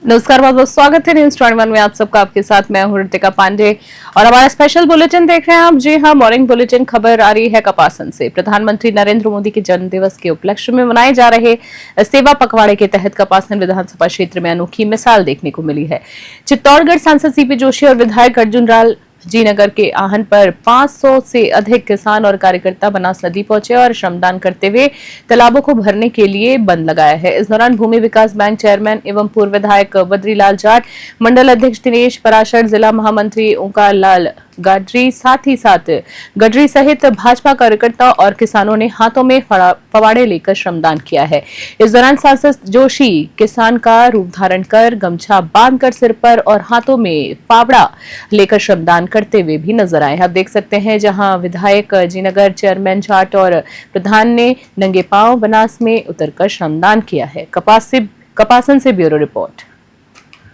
नमस्कार, बहुत बहुत स्वागत है न्यूज 21 में। आप सबका आपके साथ मैं हूं ऋतिका पांडे और हमारा स्पेशल बुलेटिन देख रहे हैं आप। जी हां, मॉर्निंग बुलेटिन खबर आ रही है कपासन से। प्रधानमंत्री नरेंद्र मोदी के जन्म दिवस के उपलक्ष्य में मनाए जा रहे सेवा पखवाड़े के तहत कपासन विधानसभा क्षेत्र में अनोखी मिसाल देखने को मिली है। चित्तौड़गढ़ सांसद सीपी जोशी और विधायक अर्जुन लाल जी नगर के आहन पर 500 से अधिक किसान और कार्यकर्ता बनास नदी पहुंचे और श्रमदान करते हुए तालाबों को भरने के लिए बंद लगाया है। इस दौरान भूमि विकास बैंक चेयरमैन एवं पूर्व विधायक बद्रीलाल जाट, मंडल अध्यक्ष दिनेश पराशर, जिला महामंत्री ओंकार लाल गाडरी, साथ ही साथ गडरी सहित भाजपा कार्यकर्ता और किसानों ने हाथों में पवाड़े लेकर श्रमदान किया है। इस दौरान सांसद जोशी किसान का रूप धारण कर गमछा बांधकर सिर पर और हाथों में फावड़ा लेकर श्रमदान करते हुए भी नजर आए। आप देख सकते हैं जहां विधायक जीनगर, चेयरमैन जाट और प्रधान ने नंगे पांव बनास में उतरकर श्रमदान किया है। कपासन से ब्यूरो रिपोर्ट।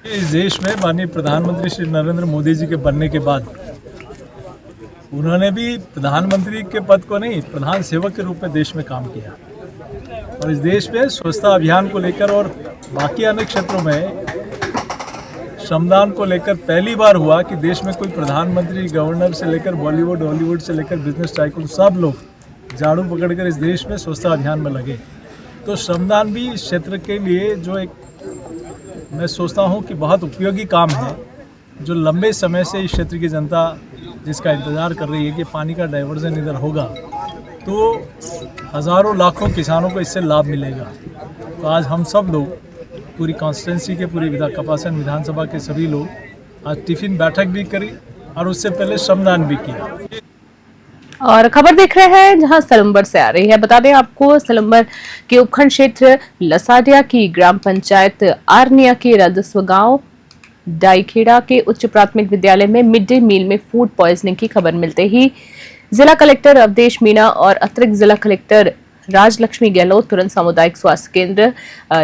इस देश में माननीय प्रधानमंत्री श्री नरेंद्र मोदी जी के बनने के बाद उन्होंने भी प्रधानमंत्री के पद को नहीं, प्रधान सेवक के रूप में देश में काम किया और इस देश में स्वच्छता अभियान को लेकर और बाकी अनेक क्षेत्रों में श्रमदान को लेकर पहली बार हुआ कि देश में कोई प्रधानमंत्री, गवर्नर से लेकर बॉलीवुड, हॉलीवुड से लेकर बिजनेस टाइकून सब लोग झाड़ू पकड़कर इस देश में स्वच्छता अभियान में लगे। तो श्रमदान भी इस क्षेत्र के लिए जो एक मैं सोचता हूँ कि बहुत उपयोगी काम है, जो लंबे समय से इस क्षेत्र की जनता जिसका इंतज़ार कर रही है कि पानी का डाइवर्जन इधर होगा तो हज़ारों लाखों किसानों को इससे लाभ मिलेगा। तो आज हम सब लोग पूरी कॉन्स्टिट्यूंसी के पूरी कपासन विधानसभा के सभी लोग आज टिफिन बैठक भी करी और उससे पहले श्रमदान भी किया। और खबर देख रहे हैं जहां सलम्बर से आ रही है। बता दें आपको, सलम्बर के उपखंड क्षेत्र लसाडिया की ग्राम पंचायत आरनिया के राजस्व गांव डाईखेड़ा के उच्च प्राथमिक विद्यालय में मिड डे मील में फूड पॉइजनिंग की खबर मिलते ही जिला कलेक्टर अवधेश मीणा और अतिरिक्त जिला कलेक्टर राजलक्ष्मी गहलोत तुरंत सामुदायिक स्वास्थ्य केंद्र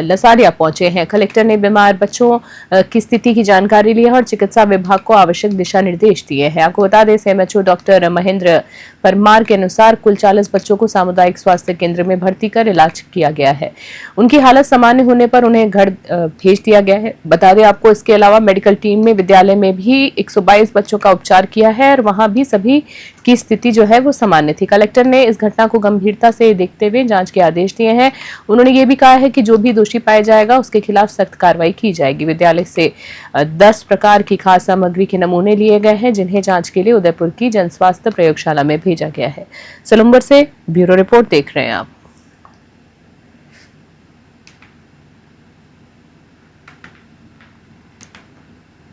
लसाडिया पहुंचे हैं। कलेक्टर ने बीमार बच्चों की स्थिति की जानकारी ली है और चिकित्सा विभाग को आवश्यक दिशा निर्देश दिए हैं। आपको बता दें, सीएमएचओ डॉक्टर महेंद्र परमार के अनुसार कुल 40 बच्चों को सामुदायिक स्वास्थ्य केंद्र में भर्ती कर इलाज किया गया है। उनकी हालत सामान्य होने पर उन्हें घर भेज दिया गया है। बता दें आपको, इसके अलावा मेडिकल टीम ने विद्यालय में भी 122 बच्चों का उपचार किया है और वहां भी सभी की स्थिति जो है वो सामान्य थी। कलेक्टर ने इस घटना को गंभीरता से देखते हुए जांच के आदेश दिए हैं। उन्होंने ये भी कहा है कि जो भी दोषी पाया जाएगा उसके खिलाफ सख्त कार्रवाई की जाएगी। विद्यालय से 10 प्रकार की खाद्य सामग्री के नमूने लिए गए हैं जिन्हें जांच के लिए उदयपुर की जन स्वास्थ्य प्रयोगशाला में भेजा गया है। सलम्बर से ब्यूरो रिपोर्ट देख रहे हैं आप।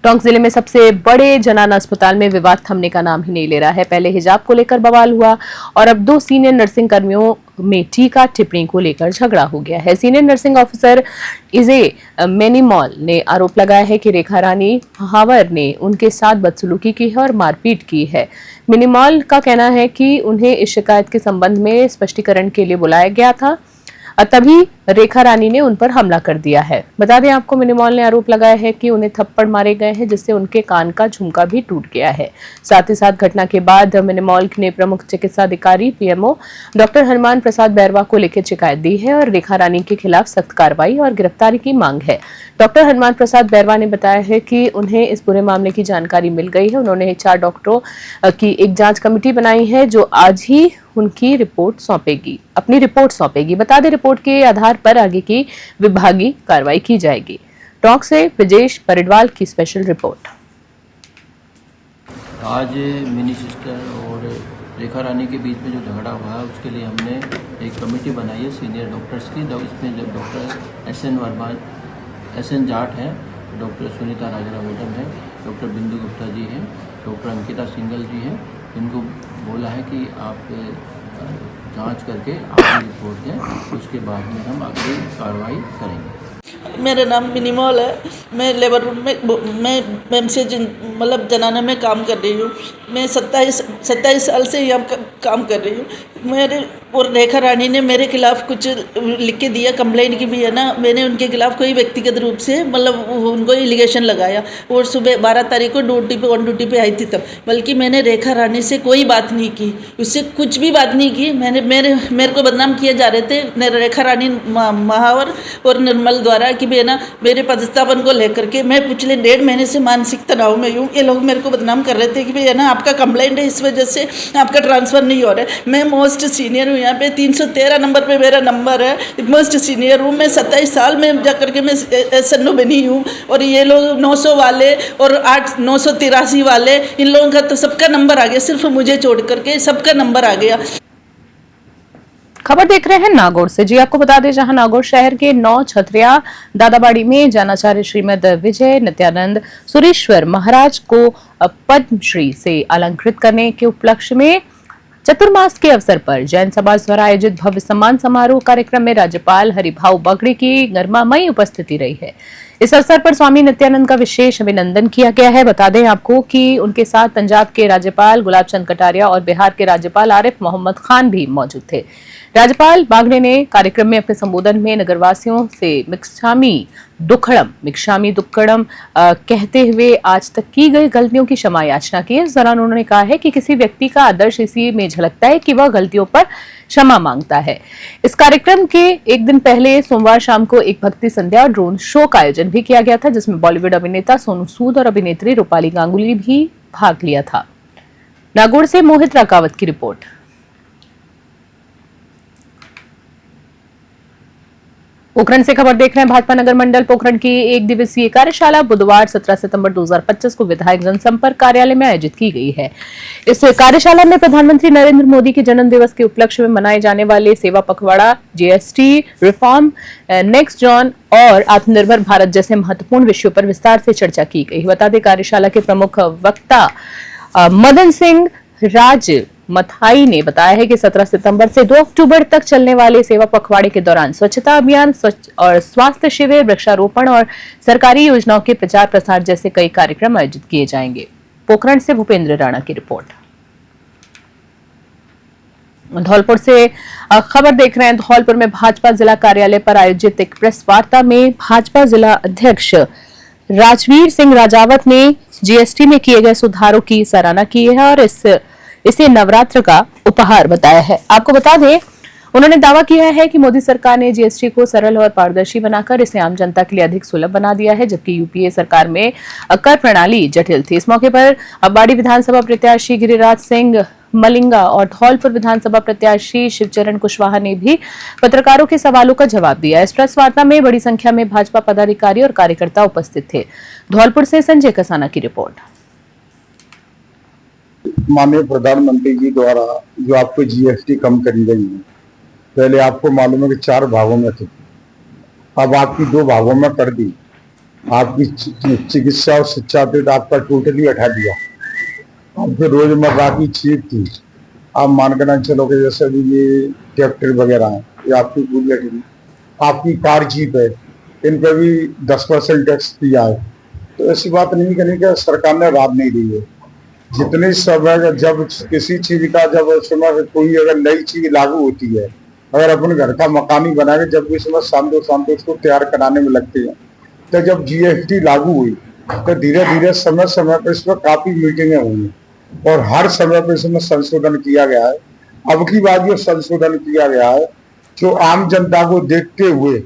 टोंक जिले में सबसे बड़े जनाना अस्पताल में विवाद थमने का नाम ही नहीं ले रहा है। पहले हिजाब को लेकर बवाल हुआ और अब 2 सीनियर नर्सिंग कर्मियों में टीका टिप्पणी को लेकर झगड़ा हो गया है। सीनियर नर्सिंग ऑफिसर इजे मेनीमॉल ने आरोप लगाया है कि रेखा रानी महावर ने उनके साथ बदसलूकी की है और मारपीट की है। मेनीमॉल का कहना है कि उन्हें इस शिकायत के संबंध में स्पष्टीकरण के लिए बुलाया गया था, तभी रेखा रानी ने उन पर हमला कर दिया है। बता दें आपको, मिनीमॉल ने आरोप लगाया है कि उन्हें थप्पड़ मारे गए हैं जिससे उनके कान का झुमका भी टूट गया है। साथ ही साथ घटना के बाद मिनीमॉल ने प्रमुख चिकित्सा अधिकारी पीएमओ डॉक्टर हनुमान प्रसाद बैरवा को लिखित शिकायत दी है और रेखा रानी के खिलाफ सख्त कार्रवाई और गिरफ्तारी की मांग है। डॉक्टर हनुमान प्रसाद बैरवा ने बताया है कि उन्हें इस पूरे मामले की जानकारी मिल गई है। उन्होंने 4 डॉक्टरों की एक जांच कमेटी बनाई है जो आज ही उनकी अपनी रिपोर्ट सौंपेगी। बता दें, रिपोर्ट के आधार पर आगे की विभागीय कार्रवाई की जाएगी। टोंक से ब्रजेश परिडवाल की स्पेशल रिपोर्ट। आज मिनी सिस्टर और रेखा रानी के बीच में जो झगड़ा हुआ है उसके लिए हमने एक कमेटी बनाई है सीनियर डॉक्टर्स की। इसमें जब डॉक्टर एस.एन. जाट है, डॉक्टर सुनीता राजरा मैडम है, डॉक्टर बिंदु गुप्ता जी हैं, डॉक्टर अंकिता सिंगल जी हैं। इनको बोला है कि आप जांच करके आगे रिपोर्ट दें, उसके बाद में हम आगे कार्रवाई करेंगे। मेरा नाम मिनीमॉल है। मैं लेबर रूम में मैं से मतलब जनाना में काम कर रही हूँ। मैं 27 साल से यहाँ काम कर रही हूँ। मेरे और रेखा रानी ने मेरे खिलाफ़ कुछ लिख के दिया, कंप्लेंट की भी है ना। मैंने उनके खिलाफ़ कोई व्यक्तिगत रूप से मतलब उनको एलिगेशन लगाया और सुबह 12 तारीख को ऑन ड्यूटी पे आई थी तब। बल्कि मैंने रेखा रानी से कोई बात नहीं की, उससे कुछ भी बात नहीं की। मेरे को बदनाम किए जा रहे थे रेखा रानी महावर और निर्मल द्वारा कि भी है ना मेरे पदस्थापन को लेकर के मैं पिछले 1.5 महीने से मानसिक तनाव में हूँ। ये लोग मेरे को बदनाम कर रहे थे कि भाई है ना आपका कंप्लेंट है, इस वजह से आपका ट्रांसफ़र नहीं हो रहा है। मैं मोस्ट सीनियर हूँ यहाँ पे, 313 नंबर पे मेरा नंबर है, मोस्ट सीनियर हूँ मैं। 27 साल में जा करके मैं SNO बनी हूँ और ये लोग 900 वाले और 983 वाले, इन लोगों का तो सबका नंबर आ गया, सिर्फ मुझे छोड़ करके सबका नंबर आ गया। खबर देख रहे हैं नागौर से। जी आपको बता दें, जहां नागौर शहर के 9 छतरिया दादाबाड़ी में जैनाचार्य श्रीमद विजय नित्यानंद सुरेश्वर महाराज को पद्मश्री से अलंकृत करने के उपलक्ष्य में चतुर्मास के अवसर पर जैन समाज द्वारा आयोजित भव्य सम्मान समारोह कार्यक्रम में राज्यपाल हरिभाऊ बागड़ी की गरिमामयी उपस्थिति रही है। इस अवसर पर स्वामी नित्यानंद का विशेष अभिनंदन किया गया है। बता दें आपको कि उनके साथ पंजाब के राज्यपाल गुलाब चंद कटारिया और बिहार के राज्यपाल आरिफ मोहम्मद खान भी मौजूद थे। राज्यपाल बागड़े ने कार्यक्रम में अपने संबोधन में नगरवासियों से मिक्षामी दुक्कड़म कहते हुए आज तक की गई गलतियों की क्षमा याचना की। इस दौरान उन्होंने कहा है कि किसी व्यक्ति का आदर्श इसी में झलकता है कि वह गलतियों पर क्षमा मांगता है। इस कार्यक्रम के एक दिन पहले सोमवार शाम को एक भक्ति संध्या और ड्रोन शो का आयोजन भी किया गया था, जिसमें बॉलीवुड अभिनेता सोनू सूद और अभिनेत्री रूपाली गांगुली भी भाग लिया था। नागौर से मोहित राकावत की रिपोर्ट। पोखरण से खबर देख रहे हैं। भाजपा नगर मंडल पोखरण की एक दिवसीय कार्यशाला बुधवार 17 सितंबर 2025 को विधायक जनसंपर्क कार्यालय में आयोजित की गई है। इस कार्यशाला में प्रधानमंत्री नरेंद्र मोदी के जन्म दिवस के उपलक्ष्य में मनाए जाने वाले सेवा पखवाड़ा, GST रिफॉर्म, नेक्स्ट जॉन और आत्मनिर्भर भारत जैसे महत्वपूर्ण विषयों पर विस्तार से चर्चा की गई। बता दें, कार्यशाला के प्रमुख वक्ता मदन सिंह राज मथाई ने बताया है कि 17 सितंबर से 2 अक्टूबर तक चलने वाले सेवा पखवाड़े के दौरान स्वच्छता अभियान और स्वास्थ्य शिविर, वृक्षारोपण और सरकारी योजनाओं के प्रचार प्रसार जैसे कई कार्यक्रम आयोजित किए जाएंगे। पोखरण से भूपेंद्र राणा की रिपोर्ट। धौलपुर से खबर देख रहे हैं। धौलपुर में भाजपा जिला कार्यालय पर आयोजित एक प्रेस वार्ता में भाजपा जिला अध्यक्ष राजवीर सिंह राजावत ने GST में किए गए सुधारों की सराहना की है और इसे नवरात्र का उपहार बताया है। आपको बता दें, उन्होंने दावा किया है कि मोदी सरकार ने GST को सरल और पारदर्शी बनाकर इसे आम जनता के लिए अधिक सुलभ बना दिया है, जबकि UPA सरकार में कर प्रणाली जटिल थी। इस मौके पर अब्बाड़ी विधानसभा प्रत्याशी गिरिराज सिंह मलिंगा और धौलपुर विधानसभा प्रत्याशी शिवचरण कुशवाहा ने भी पत्रकारों के सवालों का जवाब दिया। इस प्रेस वार्ता में बड़ी संख्या में भाजपा पदाधिकारी और कार्यकर्ता उपस्थित थे। धौलपुर से संजय कसाना की रिपोर्ट। माननीय प्रधानमंत्री जी द्वारा जो आपको GST कम करी गई है, पहले आपको मालूम है कि 4 भागों में थी, अब आपकी 2 भागों में कर दी। आपकी चिकित्सा और शिक्षा पे आपका टोटली हटा दिया। आपके रोजमर्रा की चीज थी, आप मानकर चलो कि जैसे भी ये ट्रैक्टर वगैरह है, ये आपकी पूरी हटी। आपकी कार जीप है, इन पर भी 10% टैक्स दिया है। तो ऐसी बात नहीं करनी कि सरकार ने राहत नहीं दी है। जितने समय जब किसी चीज का जब समय कोई अगर नई चीज लागू होती है, अगर अपने घर का मकान ही बना के जब भी समय शाम उसको तैयार कराने में लगते हैं, तो जब GST लागू हुई तो धीरे धीरे समय समय पर इसमें काफी मीटिंगें हुई और हर समय पर इसमें संशोधन किया गया है। अब की बात जो संशोधन किया गया है, जो आम जनता को देखते हुए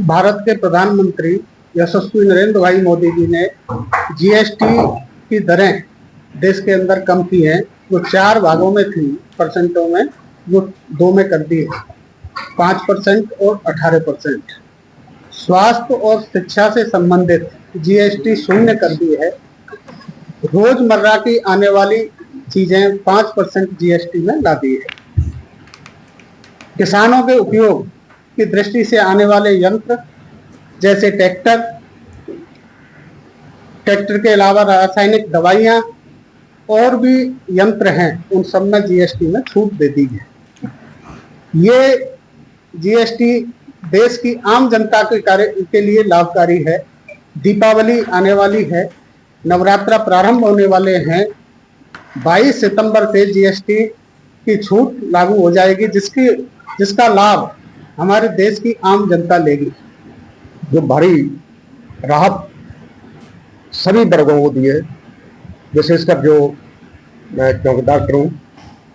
भारत के प्रधानमंत्री यशस्वी नरेंद्र भाई मोदी जी ने GST की दरें देश के अंदर कम की है। वो 4 भागों में थी परसेंटों में, वो 2 में कर दी है, 5% और 18%। स्वास्थ्य और शिक्षा से संबंधित GST 0 कर दी है। रोजमर्रा की आने वाली चीजें 5% GST में ला दी है। किसानों के उपयोग की दृष्टि से आने वाले यंत्र जैसे ट्रैक्टर के अलावा रासायनिक दवाइयां और भी यंत्र हैं, उन सब में GST में छूट दे दी है। ये GST देश की आम जनता के लिए लाभकारी है। दीपावली आने वाली है, नवरात्रा प्रारंभ होने वाले हैं। 22 सितंबर से GST की छूट लागू हो जाएगी, जिसका लाभ हमारे देश की आम जनता लेगी। जो भारी राहत सभी वर्गों को दी है, विशेषकर जो मैं डॉक्टर हूँ,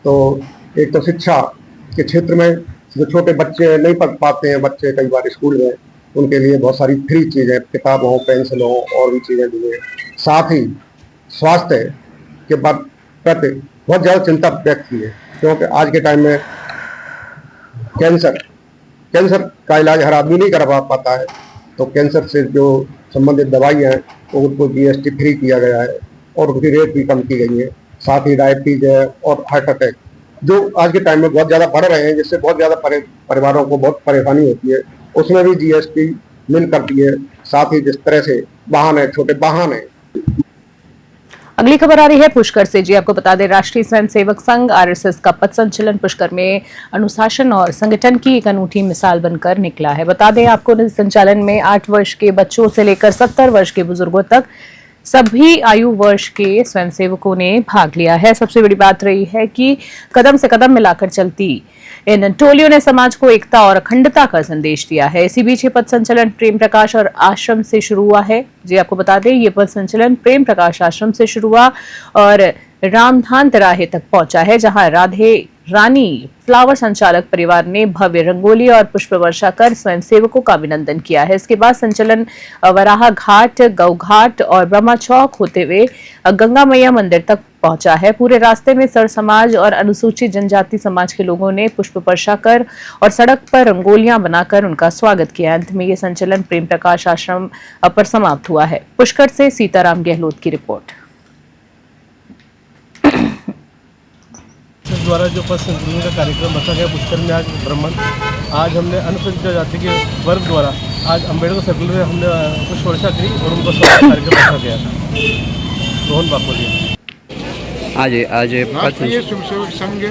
तो एक तो शिक्षा के क्षेत्र में जो छोटे बच्चे नहीं पढ़ पाते हैं, बच्चे कई बार स्कूल में, उनके लिए बहुत सारी फ्री चीज़ें, किताबों, पेंसिलों और भी चीज़ें दी है। साथ ही स्वास्थ्य के प्रति बहुत ज़्यादा चिंता व्यक्त की है, क्योंकि आज के टाइम में कैंसर का इलाज हर आदमी नहीं करा पाता है, तो कैंसर से जो संबंधित दवाई है उनको GST फ्री किया गया है और उनकी रेट भी कम की गई है। साथ ही डायबिटीज है और हार्ट अटैक जो आज के टाइम में बहुत ज़्यादा बढ़ रहे हैं, जिससे बहुत ज़्यादा परिवारों को बहुत परेशानी होती है, उसमें भी GST मिल करती है। साथ ही जिस तरह से वाहन है, छोटे वाहन है। अगली खबर आ रही है पुष्कर से। जी आपको बता दें, राष्ट्रीय स्वयंसेवक संघ RSS का पथ संचलन पुष्कर में अनुशासन और संगठन की एक अनूठी मिसाल बनकर निकला है। बता दें आपको, इस संचालन में 8 वर्ष के बच्चों से लेकर 70 वर्ष के बुजुर्गों तक सभी आयु वर्ष के स्वयंसेवकों ने भाग लिया है। सबसे बड़ी बात रही है कि कदम से कदम मिलाकर चलती इन टोलियों ने समाज को एकता और अखंडता का संदेश दिया है। इसी बीच ये पथ संचलन प्रेम प्रकाश और आश्रम से शुरू हुआ है। जी आपको बता दें, ये पथ संचलन प्रेम प्रकाश आश्रम से शुरू हुआ और रामधान तिराहे तक पहुंचा है, जहां राधे रानी फ्लावर संचालक परिवार ने भव्य रंगोली और पुष्प वर्षा कर स्वयंसेवकों का अभिनंदन किया है। इसके बाद संचलन वराहा घाट, गौ घाट और ब्रह्मा चौक होते हुए गंगा मैया मंदिर तक पहुंचा है। पूरे रास्ते में सर समाज और अनुसूचित जनजाति समाज के लोगों ने पुष्प वर्षा कर और सड़क पर रंगोलियां बनाकर उनका स्वागत किया। अंत में ये संचलन प्रेम प्रकाश आश्रम पर समाप्त हुआ है। पुष्कर से सीताराम गहलोत की रिपोर्ट। द्वारा जो पथ संचलन का कार्यक्रम रखा गया पुष्कर में आज भ्रमण, आज हमने अनुसूचित जाति के वर्ग द्वारा आज अम्बेडकर सर्कल में हमने पुष्प वर्षा की और उनको स्वागत कार्यक्रम रखा गया था। रोहन बापोली आज राष्ट्रीय स्वयंसेवक संघ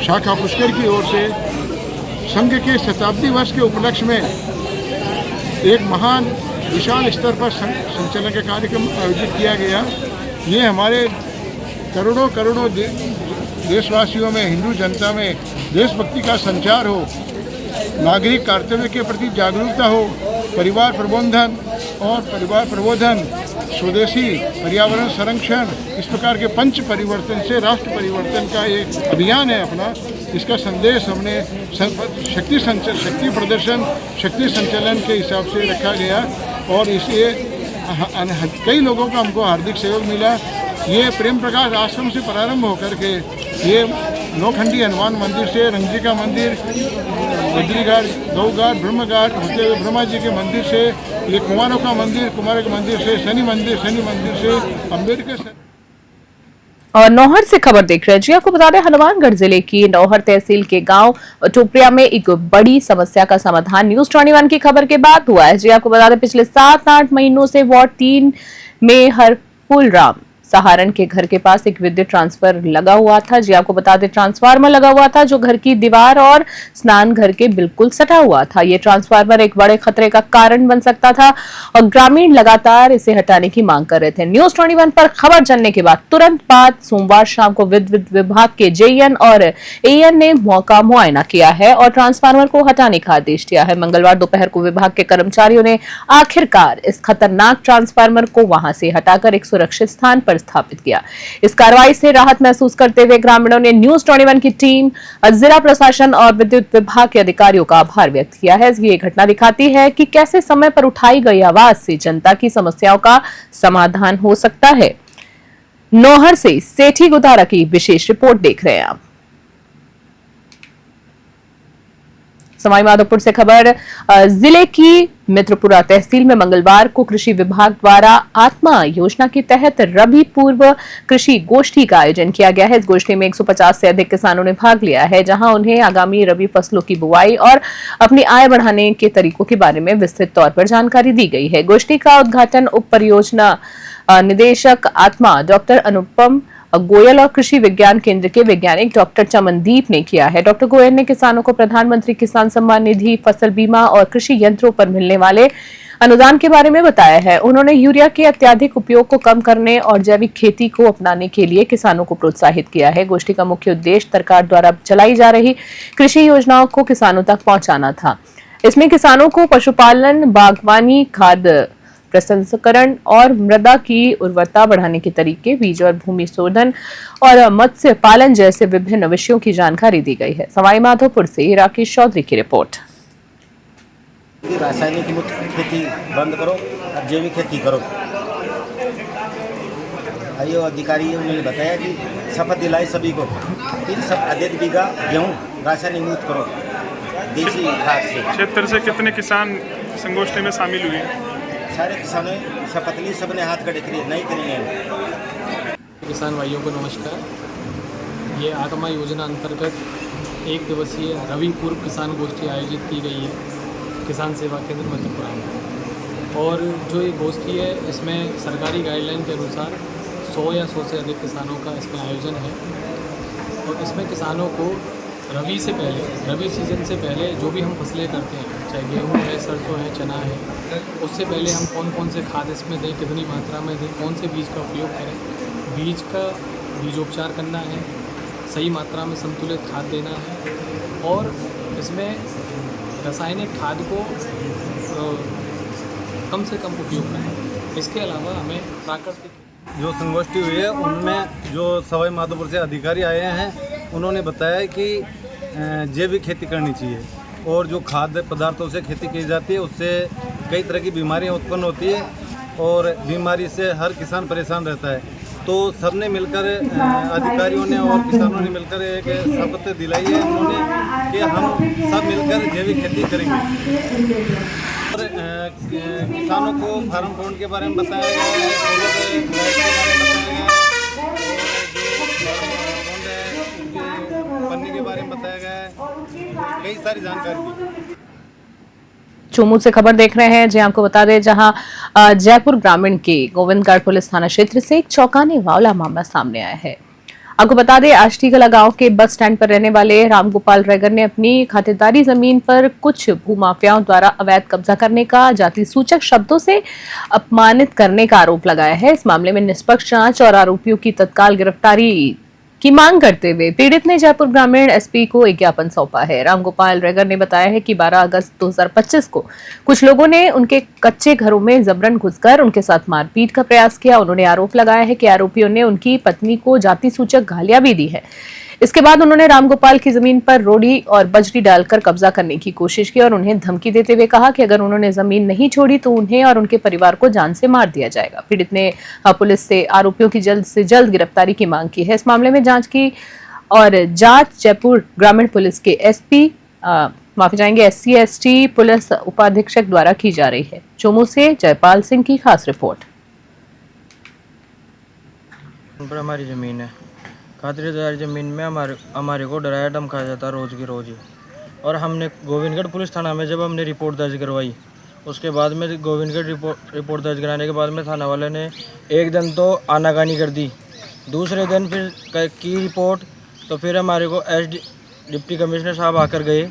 शाखा पुष्कर की ओर से संघ के शताब्दी वर्ष के उपलक्ष्य में एक महान विशाल स्तर पर संचलन का कार्यक्रम आयोजित किया गया। ये हमारे करोड़ों देशवासियों में, हिंदू जनता में देशभक्ति का संचार हो, नागरिक कर्तव्य के प्रति जागरूकता हो, परिवार प्रबोधन, स्वदेशी पर्यावरण संरक्षण, इस प्रकार के पंच परिवर्तन से राष्ट्र परिवर्तन का एक अभियान है अपना। इसका संदेश हमने शक्ति प्रदर्शन, शक्ति संचलन के हिसाब से रखा गया और इसलिए कई लोगों का हमको हार्दिक सहयोग मिला। ये प्रेम प्रकाश आश्रम से प्रारंभ होकर के ये नौखंडी हनुमान मंदिर से रंगजिका मंदिर, बद्री घाट, गौ घाट, ब्रह्म घाट होते हुए ब्रह्मा जी के मंदिर से ये कुमारों का मंदिर से शनि मंदिर से अम्बेडकर। और नौहर से खबर देख रहे हैं। जी आपको बता दें, हनुमानगढ़ जिले की नौहर तहसील के गांव टोपरिया में एक बड़ी समस्या का समाधान न्यूज 21 की खबर के बाद हुआ है। जी आपको बता दें, पिछले 7-8 महीनों से वार्ड 3 में हरफुल राम सहारण के घर के पास एक विद्युत ट्रांसफर लगा हुआ था। जी आपको बता दें, ट्रांसफार्मर लगा हुआ था जो घर की दीवार और स्नान घर के बिल्कुल सटा हुआ था। ये ट्रांसफार्मर एक बड़े खतरे का कारण बन सकता था और ग्रामीण लगातार इसे हटाने की मांग कर रहे थे। न्यूज 21 पर खबर चलने के बाद तुरंत बाद सोमवार शाम को विद्युत विभाग के JN और AN ने मौका मुआयना किया है और ट्रांसफार्मर को हटाने का आदेश दिया है। मंगलवार दोपहर को विभाग के कर्मचारियों ने आखिरकार इस खतरनाक ट्रांसफार्मर को वहां से हटाकर एक सुरक्षित स्थान पर स्थापित किया। इस कार्रवाई से राहत महसूस करते हुए ग्रामीणों ने न्यूज 21 की टीम, जिला प्रशासन और विद्युत विभाग के अधिकारियों का आभार व्यक्त किया है। ये घटना दिखाती है कि कैसे समय पर उठाई गई आवाज से जनता की समस्याओं का समाधान हो सकता है। नौहर से सेठी गुदारा की विशेष रिपोर्ट देख रहे हैं आप। सवाई माधोपुर से खबर, जिले की मित्रपुरा तहसील में मंगलवार को कृषि विभाग द्वारा आत्मा योजना के तहत रबी पूर्व कृषि गोष्ठी का आयोजन किया गया है। इस गोष्ठी में 150 से अधिक किसानों ने भाग लिया है, जहां उन्हें आगामी रबी फसलों की बुआई और अपनी आय बढ़ाने के तरीकों के बारे में विस्तृत तौर पर जानकारी दी गई है। गोष्ठी का उद्घाटन उप परियोजना निदेशक आत्मा डॉक्टर अनुपम गोयल और कृषि विज्ञान केंद्र के वैज्ञानिक डॉक्टर चमनदीप ने किया है। डॉक्टर गोयल ने किसानों को प्रधानमंत्री किसान सम्मान निधि, फसल बीमा और कृषि यंत्रों पर मिलने वाले अनुदान के बारे में बताया है। उन्होंने यूरिया के अत्यधिक उपयोग को कम करने और जैविक खेती को अपनाने के लिए किसानों को प्रोत्साहित किया है। गोष्ठी का मुख्य उद्देश्य सरकार द्वारा चलाई जा रही कृषि योजनाओं को किसानों तक पहुंचाना था। इसमें किसानों को पशुपालन, बागवानी, खाद्य प्रसंस्करण और मृदा की उर्वरता बढ़ाने के तरीके, बीज और भूमि शोधन और मत्स्य पालन जैसे विभिन्न विषयों की जानकारी दी गई है। सवाई माधोपुर से राकेश चौधरी की रिपोर्ट। कि रासायनिक मुक्त खेती बंद करो और जैविक खेती करो। आईओ अधिकारी उन्होंने बताया कि शपथ दिलाई सभी को कि सब अधिक बीघा गेहूँ रासायनिक मुक्त करो देसी खाद से। क्षेत्र से कितने किसान संगोष्ठी में शामिल हुए? सारे किसानों शपथ ली, सबने हाथ खड़े किए, नहीं करेंगे हम। किसान भाइयों को नमस्कार। ये आत्मा योजना अंतर्गत 1 दिवसीय रवि पूर्व किसान गोष्ठी आयोजित की गई है किसान सेवा केंद्र मध्यपुरा में। और जो ये गोष्ठी है इसमें सरकारी गाइडलाइन के अनुसार 100 या 100 से अधिक किसानों का इसमें आयोजन है। और इसमें किसानों को रबी सीज़न से पहले जो भी हम फसलें करते हैं, चाहे गेहूँ है, सरसों है, चना है, उससे पहले हम कौन कौन से खाद इसमें दें, कितनी मात्रा में दें, कौन से बीज का उपयोग करें, बीज का बीजोपचार करना है, सही मात्रा में संतुलित खाद देना है और इसमें रासायनिक खाद को कम से कम उपयोग करना है। इसके अलावा हमें प्राकृतिक जो संगोष्ठी हुई है उनमें जो सवाई माधोपुर से अधिकारी आए हैं उन्होंने बताया कि जैविक खेती करनी चाहिए और जो खाद्य पदार्थों से खेती की जाती है उससे कई तरह की बीमारियां उत्पन्न होती है और बीमारी से हर किसान परेशान रहता है। तो सबने मिलकर अधिकारियों ने और किसानों ने मिलकर एक शपथ दिलाई है उन्होंने कि हम सब मिलकर जैविक खेती करेंगे। और किसानों को फार्म फंड के बारे में बताया गया है, सोलर लाइट के बारे में बताया गया है और जो फंड है उसके पन्नी के बारे में बताया गया है, कई सारी जानकारी दी। चोमू से खबर देख रहे हैं जी। आपको बता दें जहां जयपुर ग्रामीण के गोविंदगढ़ पुलिस थाना क्षेत्र से एक चौंकाने वाला मामला सामने आया है। आपको बता दें आष्टीगला गांव के बस स्टैंड पर रहने वाले रामगोपाल रैगर ने अपनी खातेदारी जमीन पर कुछ भूमाफियाओं द्वारा अवैध कब्जा करने का जाति सूचक शब्दों से अपमानित करने का आरोप लगाया है। इस मामले में निष्पक्ष जांच और आरोपियों की तत्काल गिरफ्तारी की मांग करते हुए पीड़ित ने जयपुर ग्रामीण एसपी को एक ज्ञापन सौंपा है। रामगोपाल रैगर ने बताया है कि 12 अगस्त 2025 को कुछ लोगों ने उनके कच्चे घरों में जबरन घुसकर उनके साथ मारपीट का प्रयास किया। उन्होंने आरोप लगाया है कि आरोपियों ने उनकी पत्नी को जाति सूचक गालियां भी दी है। इसके बाद उन्होंने रामगोपाल की जमीन पर रोड़ी और बजरी डालकर कब्जा करने की कोशिश की और उन्हें धमकी देते हुए कहा कि अगर उन्होंने जमीन नहीं छोड़ी तो उन्हें और उनके परिवार को जान से मार दिया जाएगा। पीड़ित ने पुलिस से आरोपियों की जल्द से जल्द गिरफ्तारी की मांग की है। इस मामले में जांच जयपुर ग्रामीण पुलिस के SC ST पुलिस उपाधीक्षक द्वारा की जा रही है। चोमू से जयपाल सिंह की खास रिपोर्ट। हमारी जमीन है, खातिरदारी ज़मीन में हमारे को डराया धमकाया जाता रोज़ की रोज़ ही। और हमने गोविंदगढ़ पुलिस थाना में जब हमने रिपोर्ट दर्ज करवाई उसके बाद में गोविंदगढ़ रिपोर्ट दर्ज कराने के बाद में थाना वाले ने एक दिन तो आनाकानी कर दी, दूसरे दिन फिर की रिपोर्ट तो फिर हमारे को डिप्टी कमिश्नर साहब आकर गए।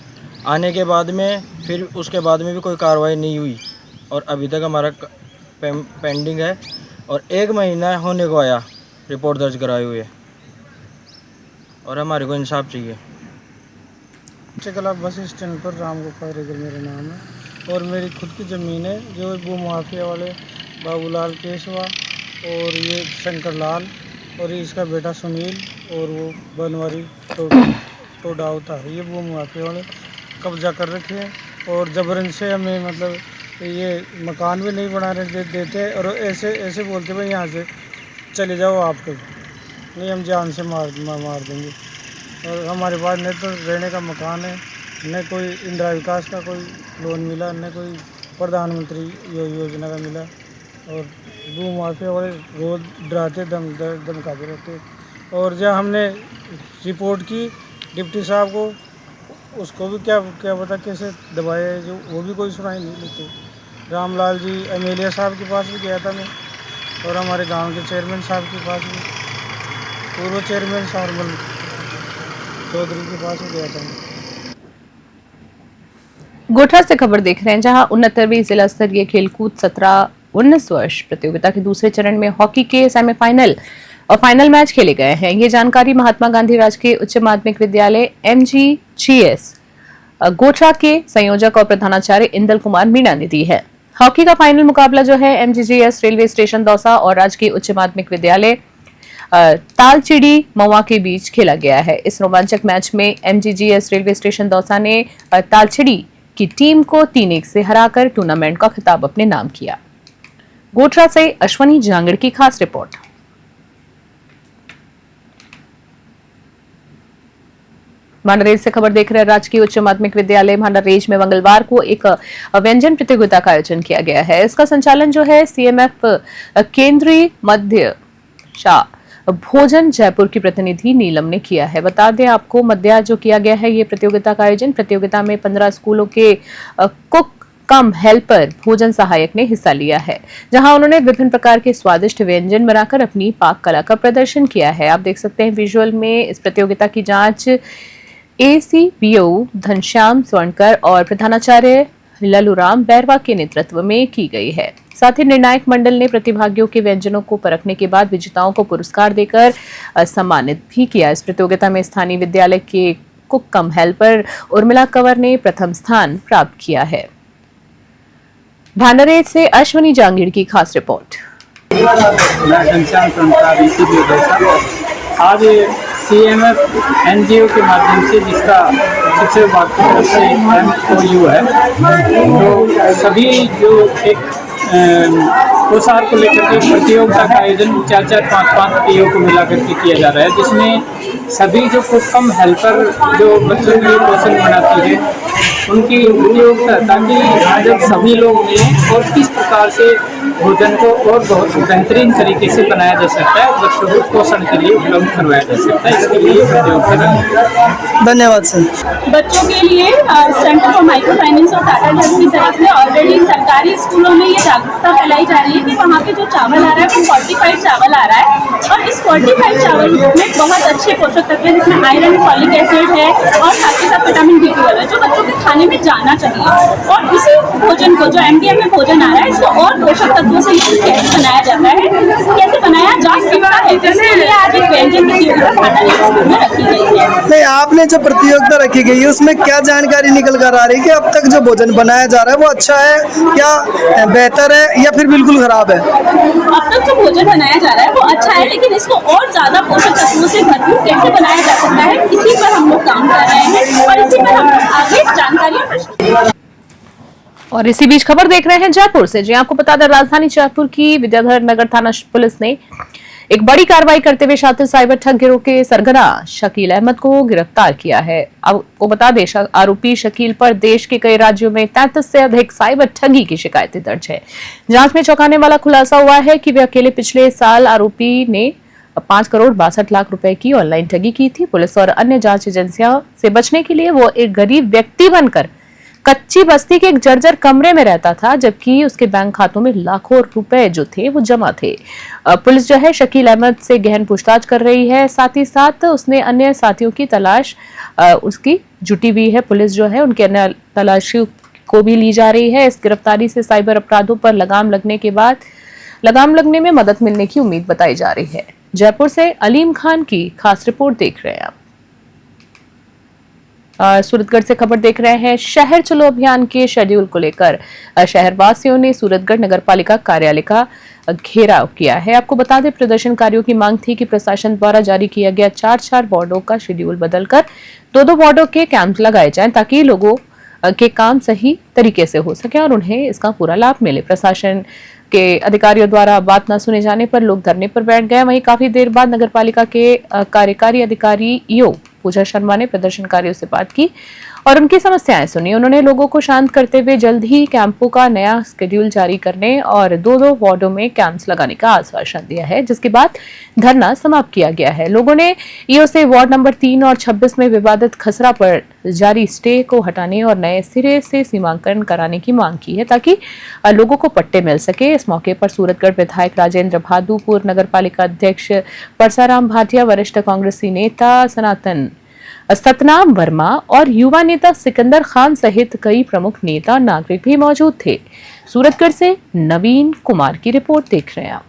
आने के बाद में फिर उसके बाद में भी कोई कार्रवाई नहीं हुई और अभी तक हमारा पेंडिंग है और 1 महीना होने को आया रिपोर्ट दर्ज कराए हुए और हमारे को इंसाफ चाहिए। आष्टीगला बस स्टैंड पर रामगोपाल रैगर मेरा नाम है और मेरी खुद की ज़मीन है जो वो माफिया वाले बाबूलाल केशवा और ये शंकर लाल और इसका बेटा सुनील और वो बनवारी टोडाव था, ये वो माफिया वाले कब्जा कर रखे हैं और जबरन से हमें मतलब ये मकान भी नहीं बना देते और ऐसे बोलते भाई यहाँ से चले जाओ आपके, नहीं हम जान से मार देंगे। और हमारे पास न तो रहने का मकान है, न कोई इंदिरा विकास का कोई लोन मिला, न कोई प्रधानमंत्री योजना का मिला और भू माफिया वाले रोज डराते धमकाते रहते। और जब हमने रिपोर्ट की डिप्टी साहब को, उसको भी क्या पता कैसे दबाया है, जो वो भी कोई सुनाई नहीं लेते। रामलाल जी एमएलए साहब के पास भी गया था मैं और हमारे गांव के चेयरमैन साहब के पास भी, पूर्व चेयरमैन साहब चौधरी के पास भी गया था। गोठा से खबर देख रहे हैं जहां 69वीं जिला स्तरीय खेलकूद 17-19 वर्ष प्रतियोगिता के दूसरे चरण में हॉकी के सेमीफाइनल और फाइनल मैच खेले गए हैं। ये जानकारी महात्मा गांधी राजकीय उच्च माध्यमिक विद्यालय MGGS गोठा के संयोजक और प्रधानाचार्य इंदल कुमार मीणा ने दी है। हॉकी का फाइनल मुकाबला जो है MGGS रेलवे स्टेशन दौसा और राजकीय उच्च माध्यमिक विद्यालय तालचिड़ी मवा के बीच खेला गया है। इस रोमांचक मैच में MGGS रेलवे स्टेशन दौसा ने तालचिड़ी की टीम को 3-1 से हराकर टूर्नामेंट का खिताब अपने नाम किया। गोठरा से अश्वनी जांगड़ की खास रिपोर्ट। भांडारेज से खबर देख रहे हैं। राजकीय उच्च माध्यमिक विद्यालय भांडारेज में मंगलवार को एक व्यंजन प्रतियोगिता का आयोजन किया गया है। इसका संचालन जो है सीएमएफ केंद्रीय मध्य शाह भोजन जयपुर की प्रतिनिधि नीलम ने किया है। बता दें आपको, मध्या जो किया गया है ये प्रतियोगिता का आयोजन, प्रतियोगिता में 15 स्कूलों के कुक कम हेल्पर भोजन सहायक ने हिस्सा लिया है, जहां उन्होंने विभिन्न प्रकार के स्वादिष्ट व्यंजन बनाकर अपनी पाक कला का प्रदर्शन किया है। आप देख सकते हैं विजुअल में इस प्रतियोगिता की जांच ACBO घनश्याम स्वर्णकर और प्रधानाचार्य ललूराम बैरवा के नेतृत्व में की गई है। साथ ही निर्णायक मंडल ने प्रतिभागियों के व्यंजनों को परखने के बाद विजेताओं को पुरस्कार देकर सम्मानित भी किया। इस प्रतियोगिता में स्थानीय विद्यालय के कुक कम हेल्पर उर्मिला कंवर ने प्रथम स्थान प्राप्त किया है। भांडारेज से अश्वनी जांगीड़ की खास रिपोर्ट। आज CMF NGO के माध्यम से, जिसका शिक्षा विभाग की तरफ से MOU है, तो सभी जो एक पोशाक को लेकर के प्रतियोगिता का आयोजन 4-4, 5-5 प्रतियोगियों को मिलाकर के किया जा रहा है, जिसमें सभी जो कुकम हेल्पर जो बच्चों के लिए पोषण बनाती है उनकी प्रतियोगिता, ताकि जब सभी लोग मिलें और किस प्रकार से भोजन को और बहुत बेहतरीन तरीके से बनाया जा सकता है, बच्चों को पोषण के लिए उपलब्ध करवाया जा सकता है, इसके लिए प्रतियोगिता। धन्यवाद सर। बच्चों के लिए सेंटर फॉर माइक्रो फाइनेंस और टाटा ट्रस्ट की तरफ से ऑलरेडी सरकारी स्कूलों में ये जागरूकता फैलाई जा रही है कि वहाँ पे जो चावल आ रहा है वो फोर्टिफाइड चावल आ रहा है, और इस फोर्टिफाइड चावल में बहुत अच्छे पोषक तत्व हैं, जिसमें आयरन, फॉलिक एसिड है और साथ ही साथ विटामिन B12 है, जो बच्चों के खाने में जाना चाहिए। और इसी भोजन को, जो MDM में भोजन आ रहा है, इसको और पोषक तत्वों से युक्त कैसे बनाया जाता है, कैसे बनाया जा सकता है, जिसके लिए आज एक व्यंजन प्रतियोगिता भांडारेज स्कूल में रखी गई है। नहीं, आपने जो प्रतियोगिता रखी गई है उसमें क्या जानकारी निकल कर आ रही है कि अब तक जो भोजन बनाया जा रहा है वो अच्छा है, क्या बेहतर है, या फिर बिल्कुल खराब है? अब तक जो भोजन बनाया जा रहा है वो अच्छा है, लेकिन इसको और ज्यादा पोषक तत्वों से भरपूर कैसे बनाया जा सकता है, इसी पर हम लोग काम कर रहे हैं और इसी पर हम आगे जानकारी। और इसी बीच खबर देख रहे हैं जयपुर से। जी आपको बता दें, राजधानी जयपुर की विद्याधर नगर थाना पुलिस ने एक बड़ी कार्रवाई करते हुए छात्र साइबर ठग गिरोह के सरगना शकील अहमद को गिरफ्तार किया है। आपको बता दें, आरोपी शकील पर देश के कई राज्यों में 33 से अधिक साइबर ठगी की शिकायतें दर्ज है। जांच में चौंकाने वाला खुलासा हुआ है कि वे अकेले पिछले साल आरोपी ने 5 करोड़ 62 लाख रुपए की ऑनलाइन ठगी की थी। पुलिस और अन्य जांच एजेंसियों से बचने के लिए वो एक गरीब व्यक्ति बनकर कच्ची बस्ती के एक जर्जर कमरे में रहता था, जबकि उसके बैंक खातों में लाखों रुपए जो थे वो जमा थे। पुलिस जो है शकील अहमद से गहन पूछताछ कर रही है, साथ ही साथ उसने अन्य साथियों की तलाश उसकी जुटी हुई है। पुलिस जो है उनके अन्य तलाशी को भी ली जा रही है। इस गिरफ्तारी से साइबर अपराधों पर लगाम लगने में मदद मिलने की उम्मीद बताई जा रही है। जयपुर से अलीम खान की खास रिपोर्ट देख रहे हैं आप। सूरतगढ़ से खबर देख रहे हैं। शहर चलो अभियान के शेड्यूल को लेकर शहरवासियों ने सूरतगढ़ नगरपालिका कार्यालय का घेराव किया है। आपको बता दें, प्रदर्शनकारियों की मांग थी कि प्रशासन द्वारा जारी किया गया 4-4 वार्डों का शेड्यूल बदलकर 2-2 वार्डों के कैंप लगाए जाएं, ताकि लोगों के काम सही तरीके से हो सके और उन्हें इसका पूरा लाभ मिले। प्रशासन के अधिकारियों द्वारा बात न सुने जाने पर लोग धरने पर बैठ गए। वहीं काफी देर बाद नगरपालिका के कार्यकारी अधिकारी ईओ पूजा शर्मा ने प्रदर्शनकारियों से बात की और उनकी समस्याएं सुनी। उन्होंने लोगों को शांत करते हुए जल्द ही कैंपों का नया शेड्यूल जारी करने और 2-2 वार्डों में कैंप्स लगाने का आश्वासन दिया है, जिसके बाद धरना समाप्त किया गया है। लोगों ने ईओ से वार्ड नंबर 3 और 26 में विवादित खसरा पर जारी स्टे को हटाने और नए सिरे से सीमांकन कराने की मांग की है, ताकि लोगों को पट्टे मिल सके। इस मौके पर सूरतगढ़ विधायक राजेंद्र भादु, पूर्व नगरपालिका अध्यक्ष परसाराम भाटिया, वरिष्ठ कांग्रेसी नेता सतनाम वर्मा और युवा नेता सिकंदर खान सहित कई प्रमुख नेता नागरिक भी मौजूद थे। सूरतगढ़ से नवीन कुमार की रिपोर्ट देख रहे हैं आप।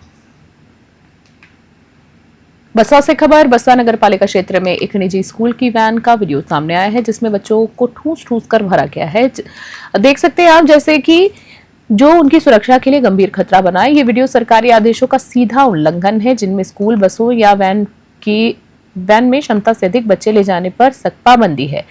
बसवा से खबर। बसवा नगर पालिका क्षेत्र में एक निजी स्कूल की वैन का वीडियो सामने आया है, जिसमें बच्चों को ठूस कर भरा गया है। देख सकते हैं आप, जैसे कि जो उनकी सुरक्षा के लिए गंभीर खतरा बना है। ये वीडियो सरकारी आदेशों का सीधा उल्लंघन है, जिनमें स्कूल बसों या वैन की वैन में क्षमता से अधिक बच्चे ले जाने पर सख्त पाबंदी है।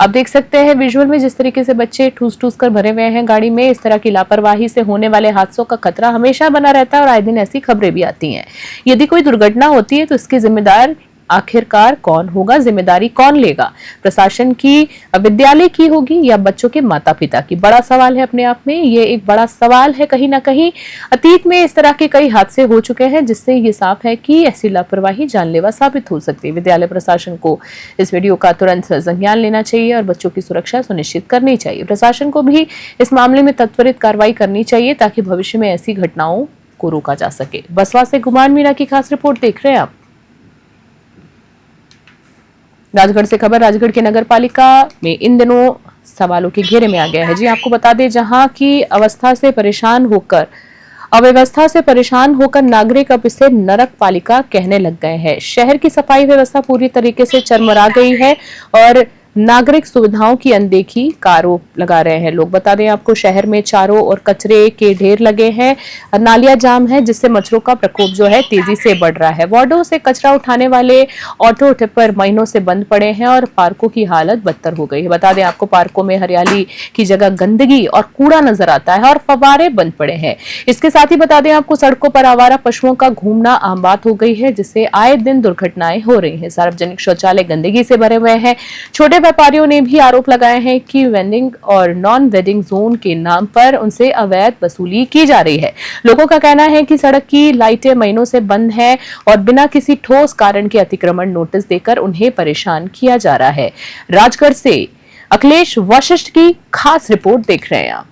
आप देख सकते हैं विजुअल में जिस तरीके से बच्चे ठूस ठूस कर भरे हुए हैं गाड़ी में। इस तरह की लापरवाही से होने वाले हादसों का खतरा हमेशा बना रहता है और आए दिन ऐसी खबरें भी आती हैं। यदि कोई दुर्घटना होती है तो इसकी जिम्मेदार आखिरकार कौन होगा, जिम्मेदारी कौन लेगा? प्रशासन की, विद्यालय की होगी या बच्चों के माता पिता की? बड़ा सवाल है अपने आप में। ये एक बड़ा सवाल है। कहीं ना कहीं अतीत में इस तरह के कई हादसे हो चुके हैं जिससे ये साफ है कि ऐसी लापरवाही जानलेवा साबित हो सकती है। विद्यालय प्रशासन को इस वीडियो का तुरंत संज्ञान लेना चाहिए और बच्चों की सुरक्षा सुनिश्चित करनी चाहिए। प्रशासन को भी इस मामले में त्वरित कार्रवाई करनी चाहिए ताकि भविष्य में ऐसी घटनाओं को रोका जा सके। बसवा से गुमान मीणा की खास रिपोर्ट देख रहे हैं आप। राजगढ़ से खबर। राजगढ़ के नगर पालिका में इन दिनों सवालों के घेरे में आ गया है। जी आपको बता दें, जहां की अव्यवस्था से परेशान होकर नागरिक अब इसे नरक पालिका कहने लग गए हैं। शहर की सफाई व्यवस्था पूरी तरीके से चरमरा गई है और नागरिक सुविधाओं की अनदेखी का आरोप लगा रहे हैं लोग। बता दें आपको, शहर में चारों ओर कचरे के ढेर लगे हैं, नालियां जाम है जिससे मच्छरों का प्रकोप जो है तेजी से बढ़ रहा है। वार्डों से कचरा उठाने वाले ऑटो टिपर महीनों से बंद पड़े हैं और पार्कों की हालत बदतर हो गई है। बता दें आपको, पार्कों में हरियाली की जगह गंदगी और कूड़ा नजर आता है और फव्वारे बंद पड़े हैं। इसके साथ ही बता दें आपको, सड़कों पर आवारा पशुओं का घूमना आम बात हो गई है जिससे आए दिन दुर्घटनाएं हो रही है। सार्वजनिक शौचालय गंदगी से भरे हुए हैं। छोटे व्यापारियों ने भी आरोप लगाए हैं कि वेंडिंग और नॉन वेंडिंग जोन के नाम पर उनसे अवैध वसूली की जा रही है। लोगों का कहना है कि सड़क की लाइटें महीनों से बंद हैं और बिना किसी ठोस कारण के अतिक्रमण नोटिस देकर उन्हें परेशान किया जा रहा है। राजगढ़ से अखिलेश वशिष्ठ की खास रिपोर्ट देख रहे हैं आप।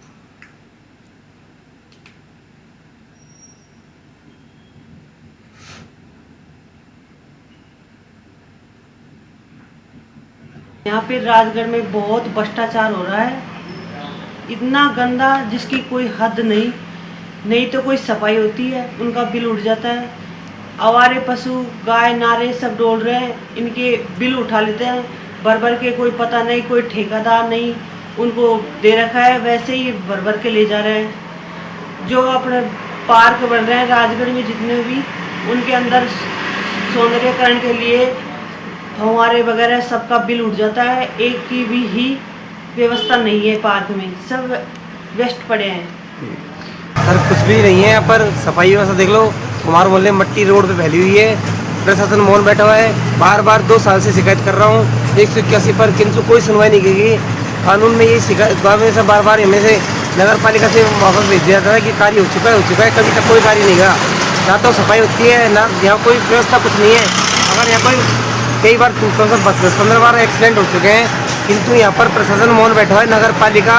यहाँ पे राजगढ़ में बहुत भ्रष्टाचार हो रहा है, इतना गंदा जिसकी कोई हद नहीं तो कोई सफाई होती है उनका बिल उठ जाता है। आवारे पशु गाय नारे सब डोल रहे हैं, इनके बिल उठा लेते हैं भर के। कोई पता नहीं, कोई ठेकेदार नहीं उनको दे रखा है, वैसे ही भर के ले जा रहे हैं। जो अपने पार्क बन रहे हैं राजगढ़ में जितने भी, उनके अंदर सौंदर्यकरण के लिए फव्वारे वगैरह सबका बिल उठ जाता है। एक की भी ही व्यवस्था नहीं है पार्क में, सब वेस्ट पड़े हैं। सर कुछ भी नहीं है यहाँ पर। सफाई व्यवस्था देख लो, हमारे मोहल्ले मट्टी रोड पे फैली हुई है। प्रशासन मौन बैठा हुआ है। बार 2 साल से शिकायत कर रहा हूँ 181 पर, किंतु कोई सुनवाई नहीं की गई। कानून में ये शिकायत से बार हमें से नगर पालिका से वापस भेज दिया जाता है कि कार्य हो चुका है, कभी तक कोई कार्य नहीं हुआ। ना तो सफाई होती है, ना यहाँ कोई व्यवस्था कुछ नहीं है। अगर यहाँ कोई कई बार 10-15 बार एक्सीडेंट हो चुके हैं, किंतु यहाँ पर प्रशासन मौन बैठा है। नगर पालिका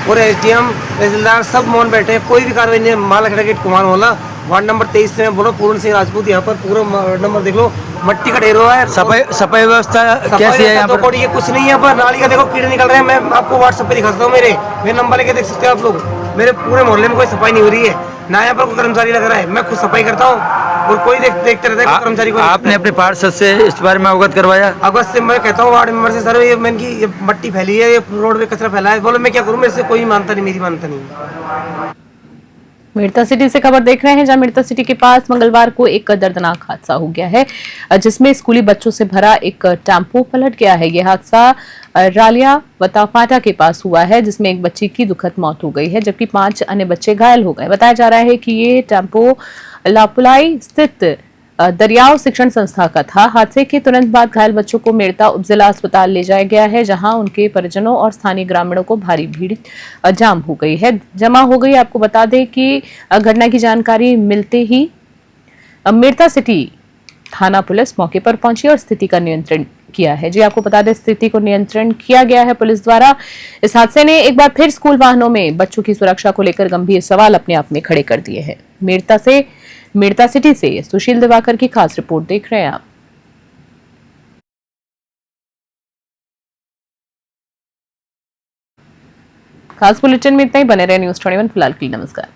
और SDM तहसीलदार सब मौन बैठे हैं, कोई भी कार्रवाई नहीं है। मालखेड़ा गेट कुमार मोहल्ला वार्ड नंबर 23 से बोलो, पूर्ण सिंह राजपूत। यहाँ पर पूरा नंबर देख लो, मट्टी का ढेर हुआ है। सफाई व्यवस्था कैसी है यहाँ पर? ये कुछ नहीं है यहाँ पर। नाली का देखो कीड़े निकल रहे हैं। मैं आपको व्हाट्सएप पे दिखा सकता हूँ, मेरे नंबर लेके देख सकते हो आप लोग। मेरे पूरे मोहल्ले में कोई सफाई नहीं हो रही है, ना यहाँ पर कोई कर्मचारी लग रहा है। मैं खुद सफाई करता हूँ और कोई देखते रहता है कर्मचारी को। आपने अपने पार्षद से इस बारे में अवगत करवाया? अगस्त से मैं कहता हूँ वार्ड मेंबर से, सर ये मट्टी फैली है, ये रोड पे कचरा फैला है। बोलो मैं क्या करूँ, मेरे से कोई मानता नहीं, मेरी मानता नहीं। मेड़ता सिटी से खबर देख रहे हैं, जहां मेड़ता सिटी के पास मंगलवार को एक दर्दनाक हादसा हो गया है जिसमें स्कूली बच्चों से भरा एक टेम्पो पलट गया है। यह हादसा रालिया वताफाटा के पास हुआ है जिसमें एक बच्ची की दुखद मौत हो गई है जबकि 5 अन्य बच्चे घायल हो गए। बताया जा रहा है कि ये टेम्पो लापुलाई स्थित दरियाव शिक्षण संस्था का था। हादसे के तुरंत बाद घायल बच्चों को मेड़ता उपजिला अस्पताल ले जाया गया है जहां उनके परिजनों और स्थानीय ग्रामीणों को भारी भीड़ जमा हो गई। आपको बता दें कि घटना की जानकारी मिलते ही मेड़ता सिटी थाना पुलिस मौके पर पहुंची और स्थिति का नियंत्रण किया है। जी आपको बता दें, स्थिति को नियंत्रण किया गया है पुलिस द्वारा। इस हादसे ने एक बार फिर स्कूल वाहनों में बच्चों की सुरक्षा को लेकर गंभीर सवाल अपने आप में खड़े कर दिए हैं। मेड़ता सिटी से सुशील दिवाकर की खास रिपोर्ट देख रहे हैं आप। खास बुलेटिन में इतना ही। बने रहे न्यूज़ 21 फिलहाल के लिए नमस्कार।